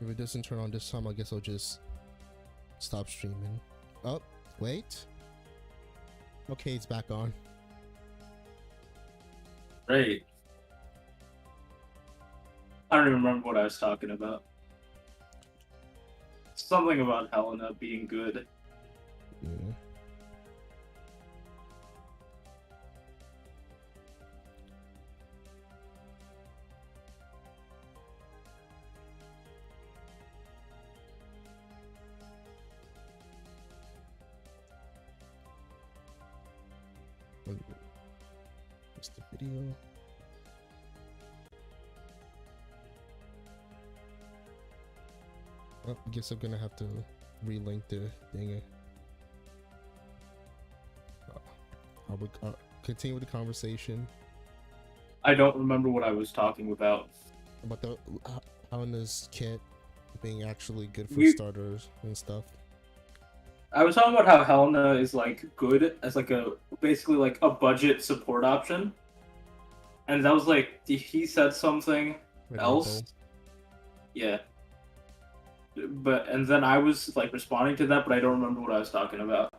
If it doesn't turn on this time, I guess I'll just stop streaming. Oh, wait. Okay, it's back on. Great. I don't even remember what I was talking about. Something about Helena being good. Yeah. What's the video? Well, I guess I'm gonna have to relink the thing. I would continue with the conversation I don't remember what I was talking about. about the Helena's kit being actually good for We- starters and stuff. I was talking about how Helena is like good as like basically like a budget support option. And that was like he said something else. Yeah. But and then I was like responding to that, but I don't remember what I was talking about.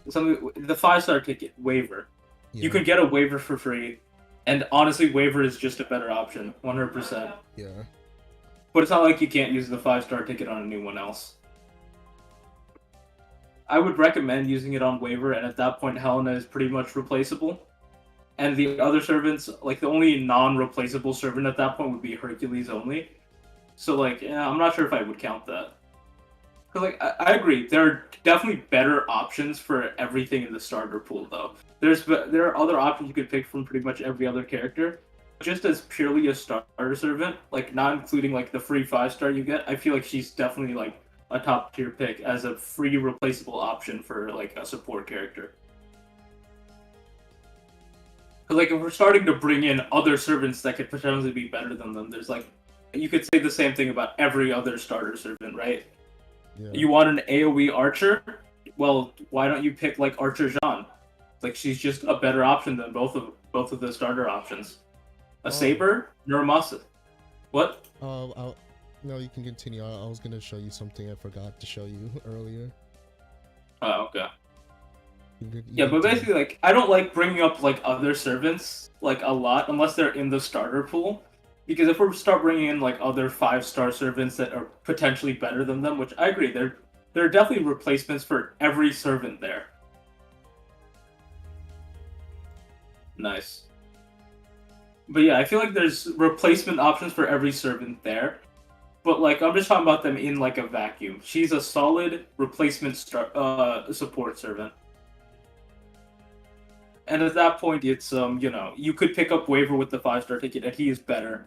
Something the 5-star ticket waiver. Yeah. You can get a waiver for free, and honestly, waiver is just a better option, 100%. Yeah. But it's not like you can't use the 5-star ticket on anyone else. I would recommend using it on waiver, and at that point, Helena is pretty much replaceable. And the other servants, like the only non-replaceable servant at that point would be Hercules only. So like, yeah, I'm not sure if I would count that. Cause like, I agree, there are definitely better options for everything in the starter pool though. There are other options you could pick from pretty much every other character. Just as purely a starter servant, like not including like the free 5-star you get, I feel like she's definitely like a top tier pick as a free replaceable option for like a support character. Cause like if we're starting to bring in other servants that could potentially be better than them, there's like, you could say the same thing about every other starter servant, right? Yeah. You want an AoE archer? Well, why don't you pick like Archer Jean? Like she's just a better option than both of the starter options. A Saber, Neuromosa. What? No, you can continue. I was gonna show you something I forgot to show you earlier. Oh, okay. You Yeah, but continue. basically, like, I don't like bringing up like other servants like a lot unless they're in the starter pool. Because if we start bringing in like other 5-star servants that are potentially better than them, which I agree, there are definitely replacements for every servant there. Nice. But yeah, I feel like there's replacement options for every servant there. But like, I'm just talking about them in like a vacuum. She's a solid replacement support servant. And at that point, it's you could pick up waiver with the 5-star ticket, and he is better.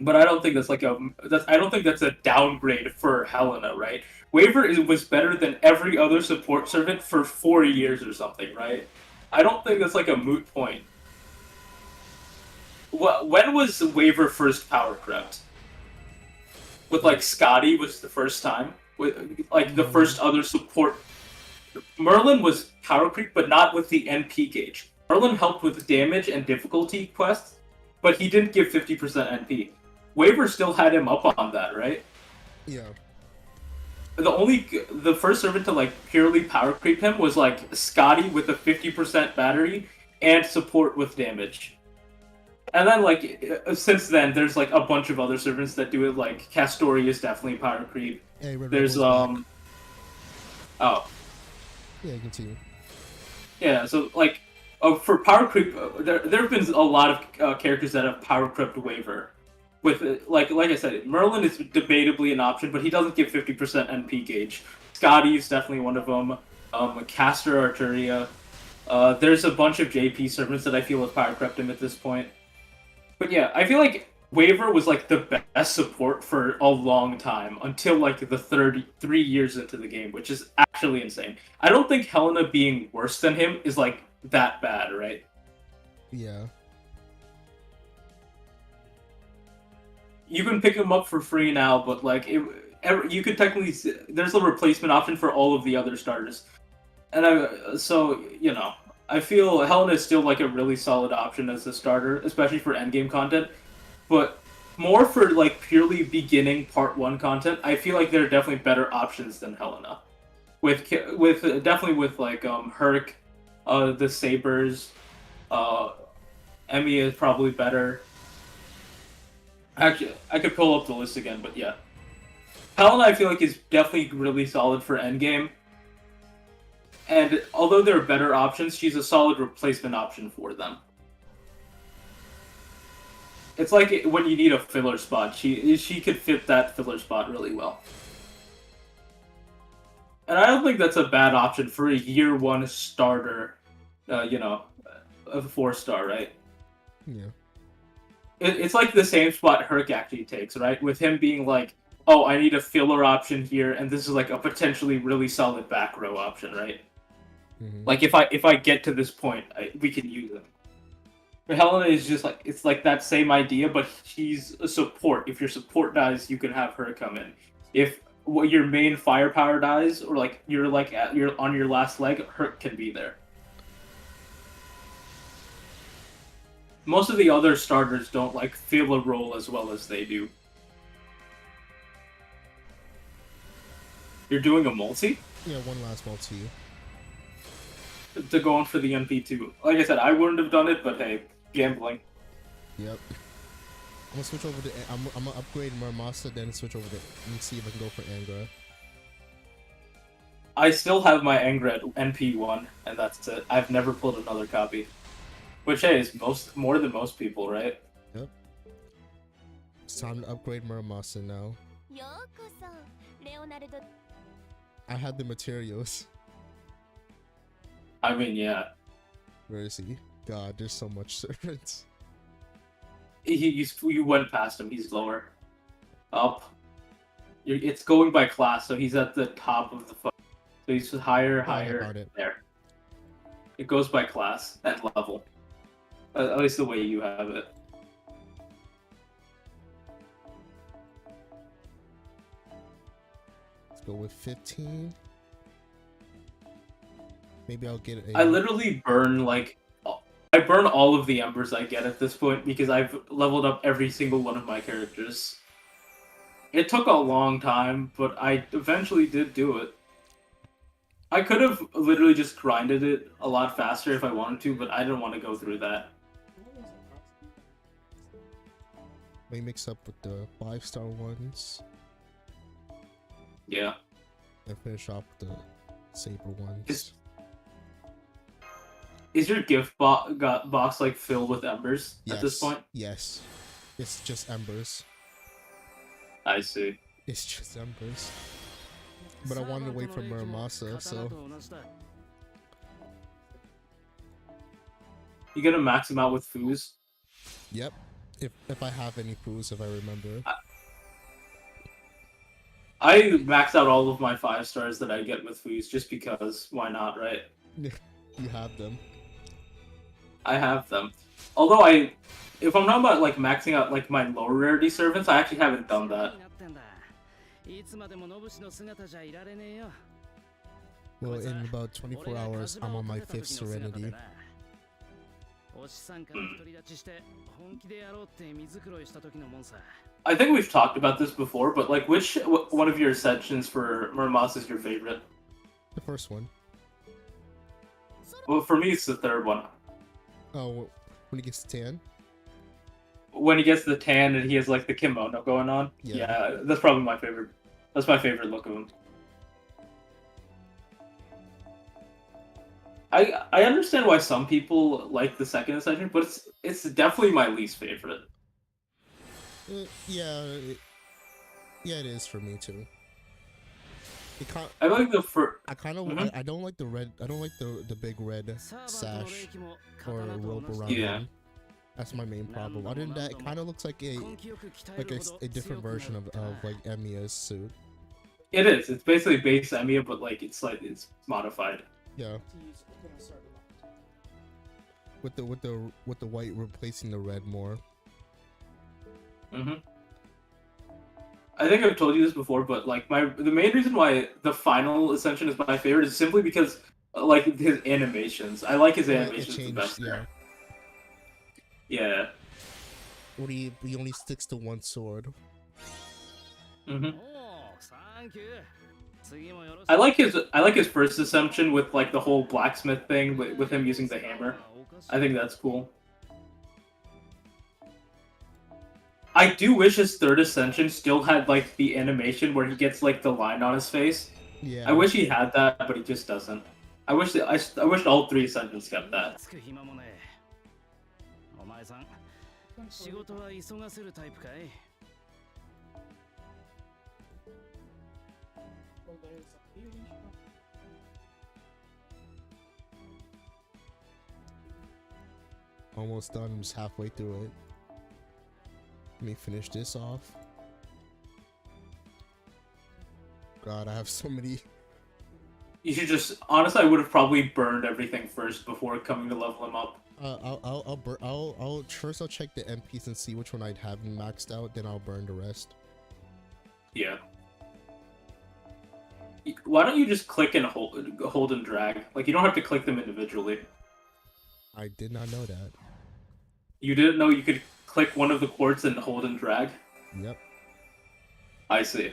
But I don't think that's like I don't think that's a downgrade for Helena, right? Waiver was better than every other support servant for 4 years or something, right? I don't think that's like a moot point. When was Waiver first power crept? With like Scotty was the first time. With like the first other support. Merlin was power creep, but not with the NP gauge. Merlin helped with damage and difficulty quests, but he didn't give 50% NP. Waiver still had him up on that, right? Yeah. The first servant to like purely power creep him was like Scotty with a 50% battery and support with damage. And then like since then, there's like a bunch of other servants that do it. Like Castori is definitely power creep. Hey, There's back. oh. Yeah, continue. Yeah, so like for power creep, there have been a lot of characters that have power crept waiver. With like I said, Merlin is debatably an option, but he doesn't give 50% NP gauge. Scotty is definitely one of them. Caster Arturia. There's a bunch of JP servants that I feel have power crept him at this point. But yeah, I feel like waiver was like the best support for a long time until like the 3 years into the game, which is actually insane. I don't think Helena being worse than him is like that bad, right? Yeah. You can pick him up for free now, but like you could technically there's a replacement option for all of the other starters, and I feel Helena is still like a really solid option as a starter, especially for endgame content. But more for like purely beginning part 1 content, I feel like there are definitely better options than Helena. With definitely with like Herc, the Sabers, Emmy is probably better. Actually, I could pull up the list again, but yeah. Helena, I feel like, is definitely really solid for endgame. And although there are better options, she's a solid replacement option for them. It's like when you need a filler spot. She could fit that filler spot really well. And I don't think that's a bad option for a year 1 starter, you know, a 4-star, right? Yeah. It's like the same spot Herc actually takes, right? With him being like, oh, I need a filler option here, and this is like a potentially really solid back row option, right? Mm-hmm. Like if I get to this point, we can use him. But Helena is just like, it's like that same idea, but she's a support. If your support dies, you can have her come in. If your main firepower dies, or like you're on your last leg, Herc can be there. Most of the other starters don't like feel a role as well as they do. You're doing a multi? Yeah, one last multi. To go on for the NP2. Like I said, I wouldn't have done it, but hey, gambling. Yep. I'm gonna switch over to. I'm gonna upgrade Muramasa, then switch over to and see if I can go for Angra. I still have my Angra at NP1, and that's it. I've never pulled another copy. Which, hey, is more than most people, right? Yep. It's time to upgrade Muramasa now. I had the materials. I mean, yeah. Where is he? God, there's so much servants. You went past him. He's lower. Up. It's going by class, so he's at the top of the. So he's higher. There. It goes by class and level. At least the way you have it. Let's go with 15. Maybe I'll get a. I literally burn like. I burn all of the embers I get at this point because I've leveled up every single one of my characters. It took a long time, but I eventually did do it. I could have literally just grinded it a lot faster if I wanted to, but I didn't want to go through that. May mix up with the 5-star ones. Yeah. And finish off with the saber ones. Is your gift box like filled with embers at this point? Yes. It's just embers. I see. It's just embers. But I wanted to wait for Muramasa, so. You gonna max him out with foos? Yep. If I have any foos, if I remember. I max out all of my 5-stars that I get with foos just because. Why not, right? You have them. I have them. Although if I'm talking about like maxing out like my lower rarity servants, I actually haven't done that. Well, in about 24 hours, I'm on my 5th Serenity. I think we've talked about this before, but like which one of your ascensions for Muramasa is your favorite? The first one. Well, for me, it's the third one. Oh, when he gets the tan? When he gets the tan and he has like the kimono going on. Yeah, that's probably my favorite. That's my favorite look of him. I understand why some people like the second ascension, but it's definitely my least favorite. Yeah, it is for me too. I like the first. I kind of. I don't like the red. I don't like the big red sash or rope around him. That's my main problem. Other than that, it kind of looks like a different version of like Emiya's suit. It is. It's basically base Emiya, but like it's modified. Yeah. With the white replacing the red more. Mhm. I think I've told you this before, but like the main reason why the final ascension is my favorite is simply because like his animations. I like his animations the best. Yeah. Yeah. when he only sticks to one sword. Mm-hmm. I like his first assumption with like the whole blacksmith thing with him using the hammer. I think that's cool. I do wish his third ascension still had like the animation where he gets like the line on his face. Yeah. I wish he had that, but he just doesn't. I wish all 3 ascensions kept that. Almost done. I'm just halfway through it. Let me finish this off. God, I have so many. You should just honestly, I would have probably burned everything first before coming to level him up. I'll first I'll check the MPs and see which one I'd have maxed out. Then I'll burn the rest. Yeah. Why don't you just click and hold and drag? Like you don't have to click them individually. I did not know that. You didn't know you could click one of the quartz and hold and drag? Yep. I see.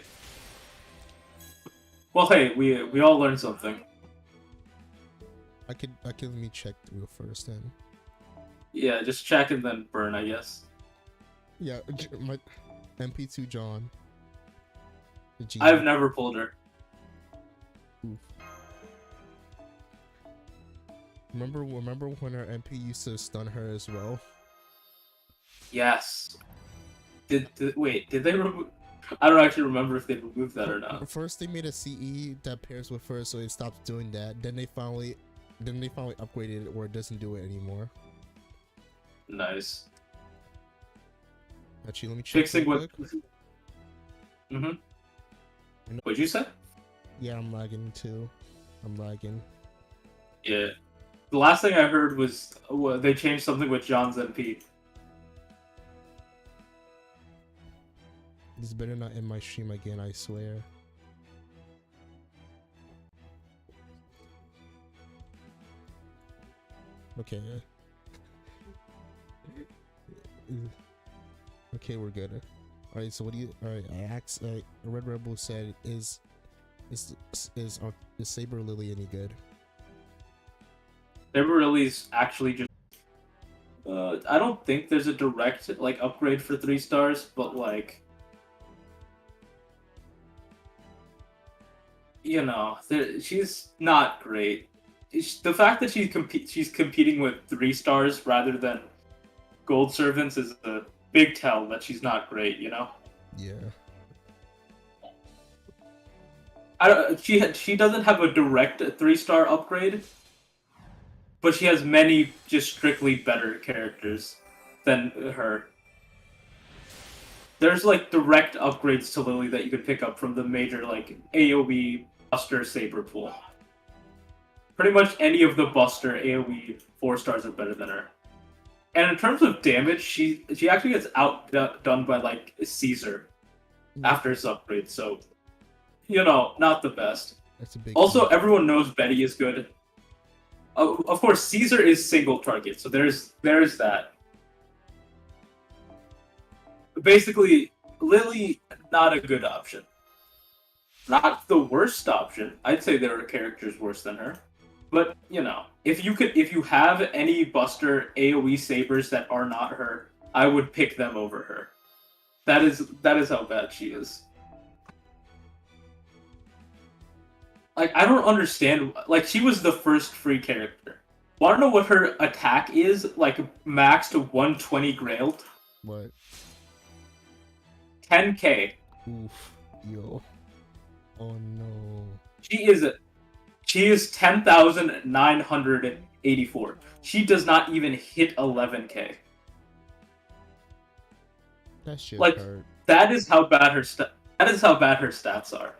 Well, hey, we all learned something. I could let me check real first then. Yeah, just check and then burn, I guess. Yeah, my MP2 John. I've never pulled her. Oof. Remember when our MP used to stun her as well? Yes. Did they remove? I don't actually remember if they removed that or not. First they made a CE that pairs with her, so it stopped doing that. Then they finally upgraded it where it doesn't do it anymore. Nice. Actually, let me check. Fixing what? Mm-hmm. What'd you say? Yeah, I'm lagging too. I'm lagging. Yeah. The last thing I heard was they changed something with John's MP. This better not end my stream again, I swear. Okay. Okay, we're good. Alright, so what do you... Alright, I asked... Red Rebel said, is Saber Lily any good? Saber Lily's actually just... I don't think there's a direct, like, upgrade for 3 stars, but, like... You know, she's not great. The fact that she's competing with 3 stars rather than gold servants is a big tell that she's not great, you know? Yeah. She doesn't have a direct 3-star upgrade, but she has many just strictly better characters than her. There's like direct upgrades to Lily that you could pick up from the major like AoE Buster Saber pool. Pretty much any of the Buster AoE 4 stars are better than her. And in terms of damage, she actually gets outdone by like Caesar after his upgrade. So, you know, not the best. That's a big also, deal. everyone knows Betty is good. Of course, Caesar is single target, so there's that. Basically, Lily, not a good option. Not the worst option. I'd say there are characters worse than her. But, you know, if you have any Buster AoE sabers that are not her, I would pick them over her. That is how bad she is. Like, I don't understand. Like, she was the first free character. Wanna know what her attack is? Like, max to 120 Grailed? What? 10k. Oof. Yo. Oh no. She is 10,984. She does not even hit 11k. That shit like hurt. that is how bad her stats are.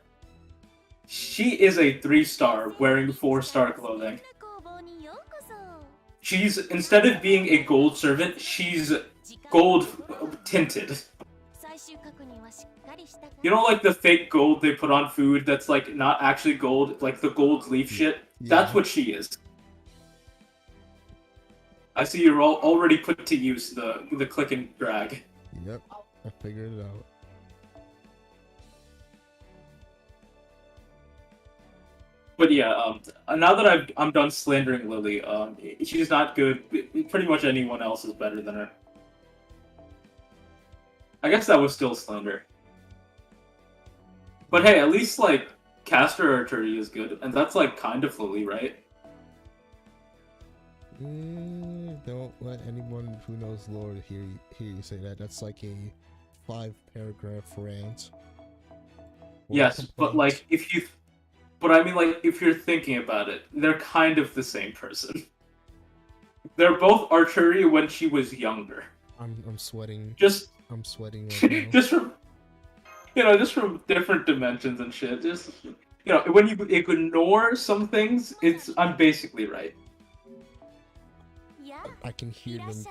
She is a 3-star wearing 4-star clothing. She's, instead of being a gold servant, she's gold tinted. You know, like the fake gold they put on food that's like not actually gold, like the gold leaf shit? Yeah. That's what she is. I see you're already put to use the click and drag. Yep, I figured it out. But yeah, now that I'm done slandering Lily, she's not good. Pretty much anyone else is better than her. I guess that was still slander. But hey, at least like caster archery is good, and that's like kind of Lily, right? Don't let anyone who knows lore hear you say that. That's like a 5-paragraph rant. Yes, but like but I mean like if you're thinking about it, they're kind of the same person. They're both archery when she was younger. I'm sweating. I'm sweating right now. just from different dimensions and shit. Just when you ignore some things, I'm basically right. I can hear them